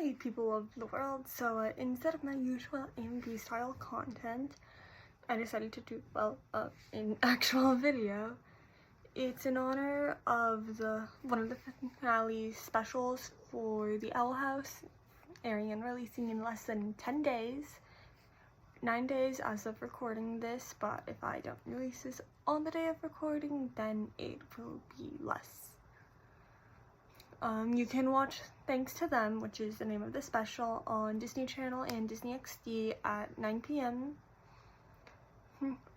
Hi people of the world, so instead of my usual AMV style content, I decided to do, an actual video. It's in honor of one of the finale specials for the Owl House, airing and releasing in less than 10 days. 9 days as of recording this, but if I don't release this on the day of recording, then it will be less. You can watch Thanks to Them, which is the name of the special, on Disney Channel and Disney XD at 9 p.m.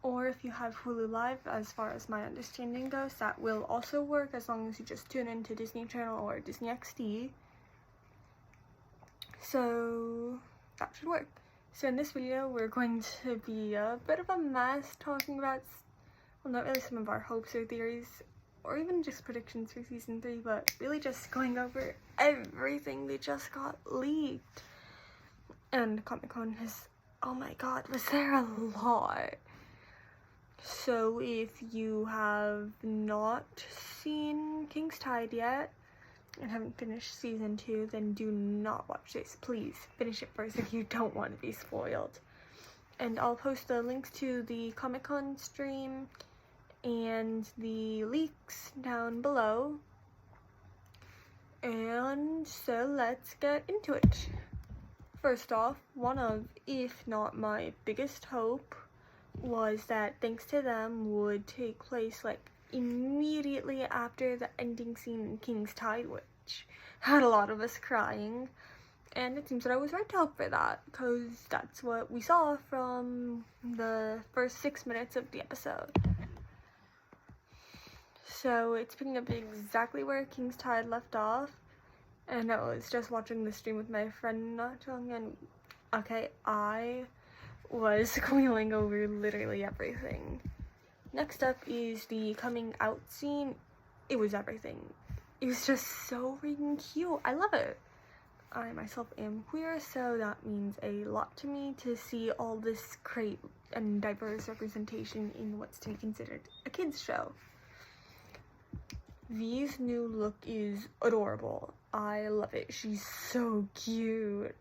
Or if you have Hulu Live, as far as my understanding goes, that will also work as long as you just tune into Disney Channel or Disney XD. So that should work. So in this video, we're going to be a bit of a mess talking about, well, not really some of our hopes or theories, or even just predictions for season 3, but really just going over everything that just got leaked. And Comic-Con has, oh my god, was there a lot? So if you have not seen King's Tide yet, and haven't finished season 2, then do not watch this. Please finish it first if you don't want to be spoiled. And I'll post the links to the Comic-Con stream and the leaks down below. And so let's get into it. First off, one of, if not my biggest hope, was that Thanks to Them would take place like immediately after the ending scene in King's Tide, which had a lot of us crying. And it seems that I was right to hope for that, because that's what we saw from the first 6 minutes of the episode. So it's picking up exactly where King's Tide left off, and I was just watching the stream with my friend not too long, and okay, I was squealing over literally everything. Next up is the coming out scene. It was everything. It was just so freaking cute. I love it. I myself am queer, so that means a lot to me to see all this great and diverse representation in what's to be considered a kids show. V's new look is adorable. I love it. She's so cute.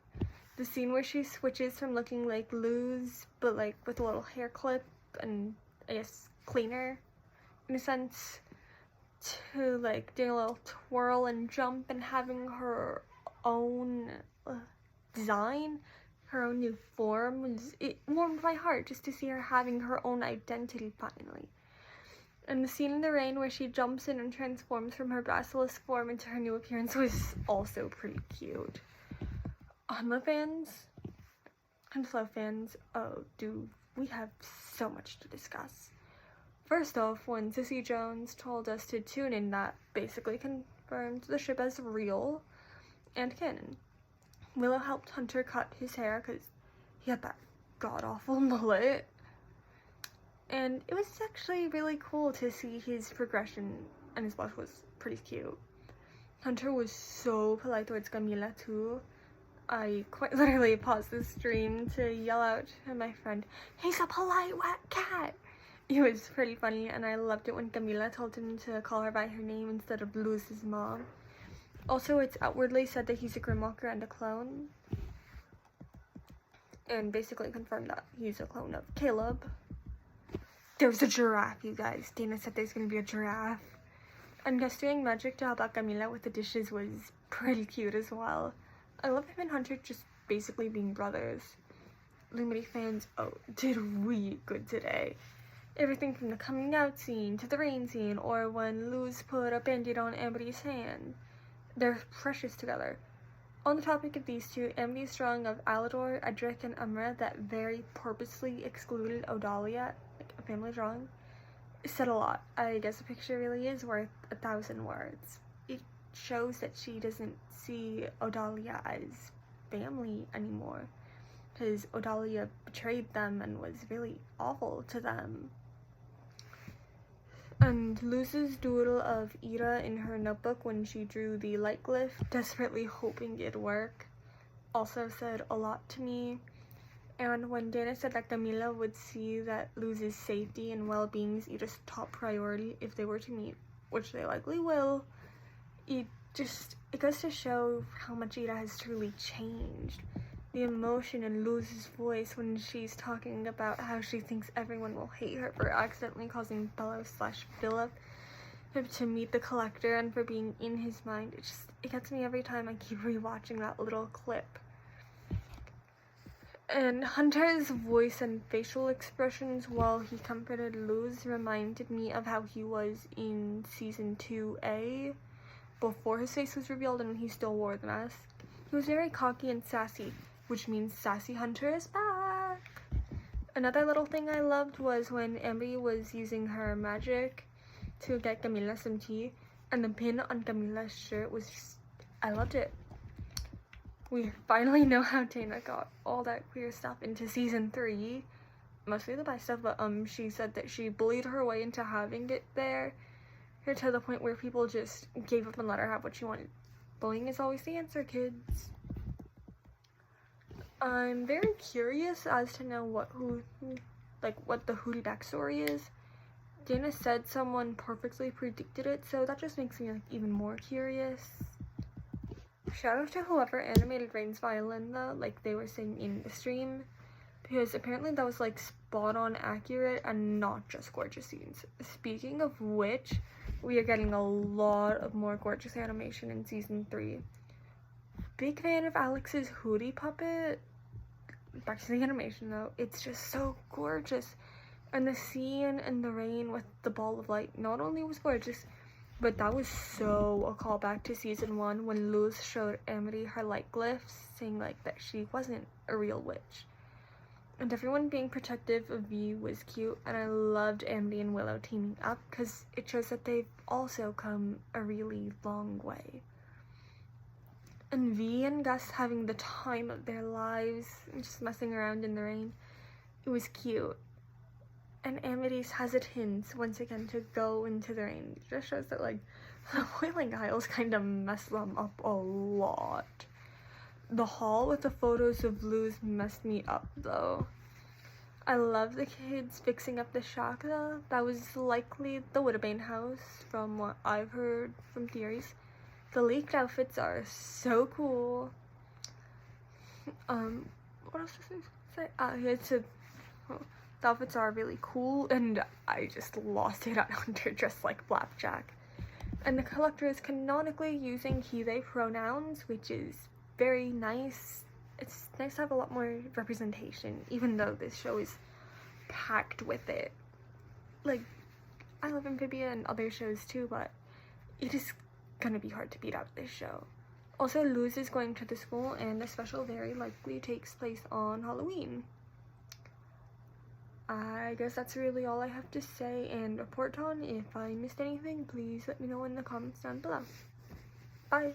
The scene where she switches from looking like Luz, but like with a little hair clip and I guess cleaner in a sense, to like doing a little twirl and jump and having her own design, her own new form, it warmed my heart just to see her having her own identity finally. And the scene in the rain where she jumps in and transforms from her basilisk form into her new appearance was also pretty cute. Hanla fans and Flow fans, oh, do we have so much to discuss. First off, when Cissy Jones told us to tune in, that basically confirmed the ship as real and canon. Willow helped Hunter cut his hair because he had that god-awful mullet. And it was actually really cool to see his progression, and his blush was pretty cute. Hunter was so polite towards Camila too. I quite literally paused the stream to yell out to my friend, "He's a polite wet cat!" It was pretty funny, and I loved it when Camila told him to call her by her name instead of Luz's mom. Also, it's outwardly said that he's a Grimwalker and a clone, and basically confirmed that he's a clone of Caleb. There's a giraffe, you guys. Dana said there's gonna be a giraffe. And Gus doing magic to help out Camila with the dishes was pretty cute as well. I love him and Hunter just basically being brothers. Lumity fans, oh, did we good today. Everything from the coming out scene to the rain scene, or when Luz put a band-aid on Amity's hand. They're precious together. On the topic of these two, Amity's drawing of Alador, Edric, and Umra that very purposely excluded Odalia, like a family drawing, said a lot. I guess a picture really is worth 1,000 words. It shows that she doesn't see Odalia as family anymore, because Odalia betrayed them and was really awful to them. And Luz's doodle of Ira in her notebook when she drew the light glyph, desperately hoping it'd work, also said a lot to me. And when Dana said that Camila would see that Luz's safety and well-being is Ira's top priority if they were to meet, which they likely will, it just, it goes to show how much Ida has truly changed. The emotion in Luz's voice when she's talking about how she thinks everyone will hate her for accidentally causing Bello/Philip to meet the Collector and for being in his mind. It gets me every time I keep rewatching that little clip. And Hunter's voice and facial expressions while he comforted Luz reminded me of how he was in season 2A before his face was revealed and he still wore the mask. He was very cocky and sassy, which means Sassy Hunter is back. Another little thing I loved was when Ambi was using her magic to get Camila some tea, and the pin on Camila's shirt was just, I loved it. We finally know how Dana got all that queer stuff into season 3, mostly the bi stuff, but she said that she bullied her way into having it there to the point where people just gave up and let her have what she wanted. Bullying is always the answer, kids. I'm very curious as to know what the Hootie backstory is. Dana said someone perfectly predicted it, so that just makes me even more curious. Shout out to whoever animated Rain's violin though, like they were saying in the stream, because apparently that was spot on accurate and not just gorgeous scenes. Speaking of which, we are getting a lot of more gorgeous animation in season 3. Big fan of Alex's Hootie puppet. Back to the animation though, it's just so gorgeous. And the scene in the rain with the ball of light not only was gorgeous, but that was so a callback to season 1 when Luz showed Amity her light glyphs, saying that she wasn't a real witch. And everyone being protective of V was cute, and I loved Amity and Willow teaming up because it shows that they've also come a really long way. And V and Gus having the time of their lives, just messing around in the rain, it was cute. And Amity's hesitance once again to go into the rain just shows that the Wailing Isles kind of messed them up a lot. The haul with the photos of Luz messed me up though. I love the kids fixing up the shack though. That was likely the Widowbane house from what I've heard from theories. The leaked outfits are so cool. What else does it say? The outfits are really cool, and I just lost it at Hunter dressed like Flapjack. And the Collector is canonically using he/they pronouns, which is very nice. It's nice to have a lot more representation, even though this show is packed with it. I love Amphibia and other shows too, but it is gonna be hard to beat out this show. Also, Luz is going to the school, and the special very likely takes place on Halloween. I guess that's really all I have to say and report on. If I missed anything, please let me know in the comments down below. Bye!